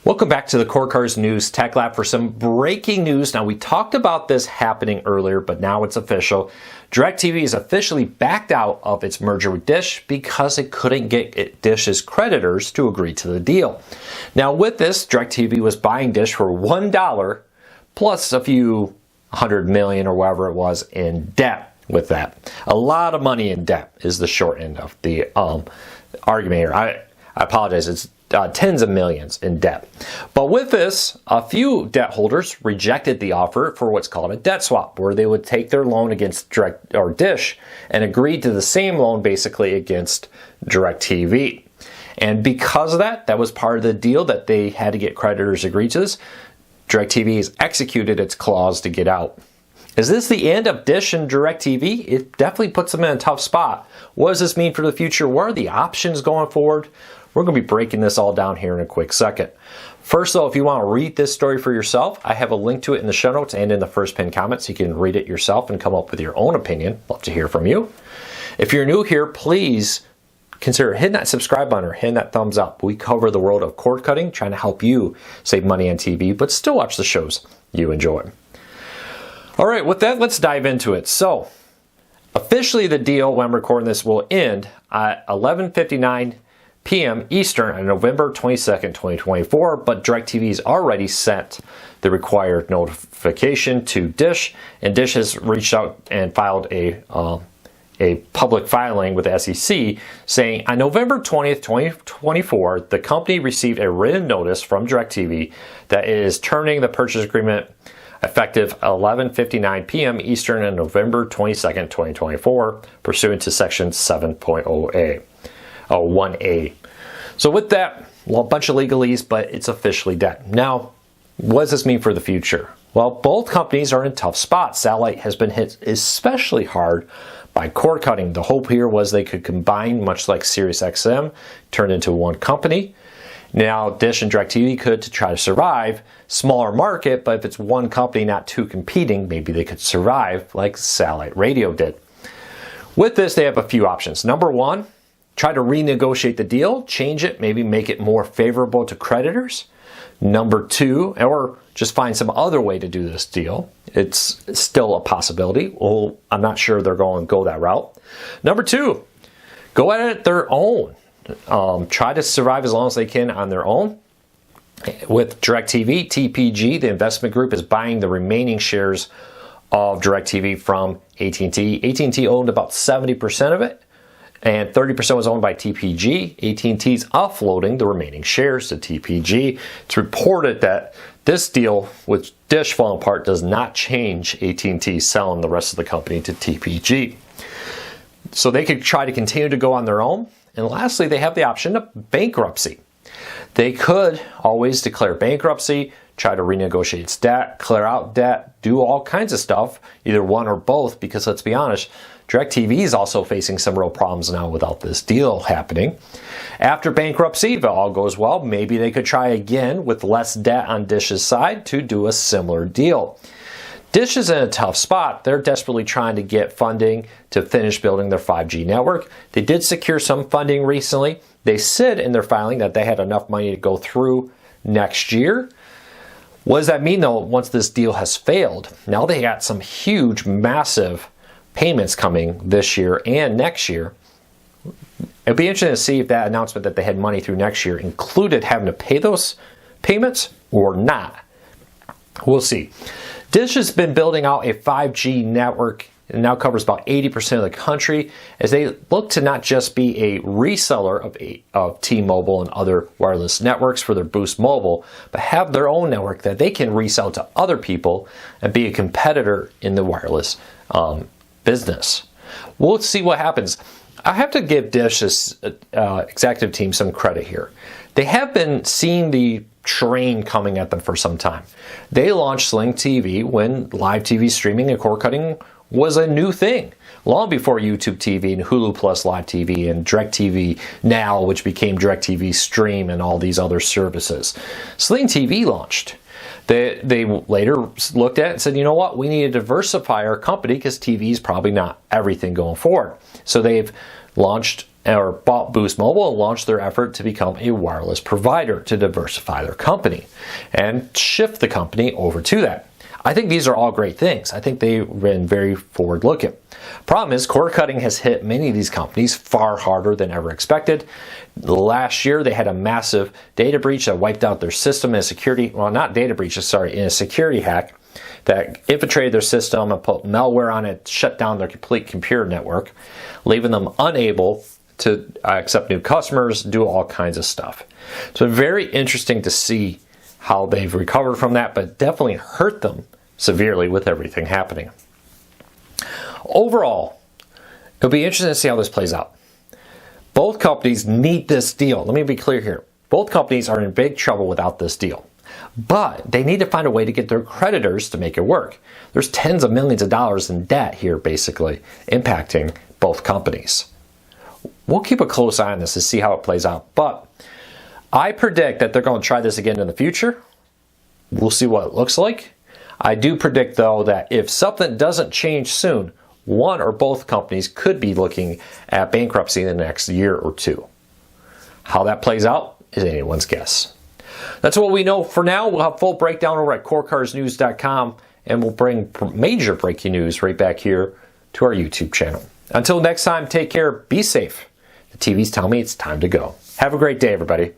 Welcome back to the Core Cars News Tech Lab for some breaking news. Now, we talked about this happening earlier, but now it's official. DirecTV has officially backed out of its merger with Dish because it couldn't get Dish's creditors to agree to the deal. Now, with this, DirecTV was buying Dish for $1 plus a few $100 million or whatever it was in debt with that. A lot of money in debt is the short end of the argument here. I apologize. It's tens of millions in debt. But with this, a few debt holders rejected the offer for what's called a debt swap, where they would take their loan against Dish and agreed to the same loan basically against DirecTV. And because of that, that was part of the deal that they had to get creditors agree to this. DirecTV has executed its clause to get out. Is this the end of Dish and DirecTV? It definitely puts them in a tough spot. What does this mean for the future? What are the options going forward? We're going to be breaking this all down here in a quick second. First, though, if you want to read this story for yourself, I have a link to it in the show notes and in the first pinned comment, so you can read it yourself and come up with your own opinion. Love to hear from you. If you're new here, please consider hitting that subscribe button or hitting that thumbs up. We cover the world of cord cutting, trying to help you save money on TV, but still watch the shows you enjoy. All right, with that, let's dive into it. So, officially the deal, when I'm recording this, will end at 11:59 p.m. Eastern on November 22nd, 2024, but DirecTV's already sent the required notification to Dish, and Dish has reached out and filed a public filing with the SEC saying on November 20th, 2024, the company received a written notice from DirecTV that is terminating the purchase agreement effective 11:59 p.m. Eastern on November 22nd, 2024, pursuant to Section 7.1A. So with that, well, a bunch of legalese, but it's officially dead. Now, what does this mean for the future? Well, both companies are in tough spots. Satellite has been hit especially hard by cord cutting. The hope here was they could combine, much like SiriusXM, turn into one company. Now, Dish and DirecTV could to try to survive. Smaller market, but if it's one company, not two competing, maybe they could survive like Satellite Radio did. With this, they have a few options. Number one, try to renegotiate the deal, change it, maybe make it more favorable to creditors. Number two, or just find some other way to do this deal. It's still a possibility. Well, I'm not sure they're going to go that route. Number two, go at it their own. Try to survive as long as they can on their own. With DirecTV, TPG, the investment group, is buying the remaining shares of DirecTV from AT&T. AT&T owned about 70% of it, and 30% was owned by TPG. AT&T's offloading the remaining shares to TPG. It's reported that this deal with Dish falling apart does not change AT&T selling the rest of the company to TPG. So they could try to continue to go on their own. And lastly, they have the option of bankruptcy. They could always declare bankruptcy, try to renegotiate its debt, clear out debt, do all kinds of stuff, either one or both, because let's be honest, DirecTV is also facing some real problems now without this deal happening. After bankruptcy, if it all goes well, maybe they could try again with less debt on Dish's side to do a similar deal. Dish is in a tough spot. They're desperately trying to get funding to finish building their 5G network. They did secure some funding recently. They said in their filing that they had enough money to go through next year. What does that mean, though, once this deal has failed? Now they got some huge, massive payments coming this year and next year. It'd be interesting to see if that announcement that they had money through next year included having to pay those payments or not. We'll see. Dish has been building out a 5G network and now covers about 80% of the country as they look to not just be a reseller of T-Mobile and other wireless networks for their Boost Mobile, but have their own network that they can resell to other people and be a competitor in the wireless business. We'll see what happens. I have to give Dish's executive team some credit here. They have been seeing the train coming at them for some time. They launched Sling TV when live TV streaming and cord cutting was a new thing, long before YouTube TV and Hulu Plus Live TV and DirecTV Now, which became DirecTV Stream and all these other services. Sling TV launched. They later looked at it and said, you know what, we need to diversify our company because TV is probably not everything going forward. So they've launched or bought Boost Mobile and launched their effort to become a wireless provider to diversify their company and shift the company over to that. I think these are all great things. I think they've been very forward-looking. Problem is, cord cutting has hit many of these companies far harder than ever expected. Last year, they had a massive data breach that wiped out their system in a security, well, not data breaches, sorry, in a security hack that infiltrated their system and put malware on it, shut down their complete computer network, leaving them unable to accept new customers, do all kinds of stuff. So very interesting to see how they've recovered from that, but definitely hurt them severely with everything happening. Overall, it'll be interesting to see how this plays out. Both companies need this deal. Let me be clear here. Both companies are in big trouble without this deal. But they need to find a way to get their creditors to make it work. There's tens of millions of dollars in debt here, basically, impacting both companies. We'll keep a close eye on this to see how it plays out. But I predict that they're going to try this again in the future. We'll see what it looks like. I do predict, though, that if something doesn't change soon, one or both companies could be looking at bankruptcy in the next year or two. How that plays out is anyone's guess. That's what we know for now. We'll have full breakdown over at corecarsnews.com, and we'll bring major breaking news right back here to our YouTube channel. Until next time, take care, be safe. The TV's telling me it's time to go. Have a great day, everybody.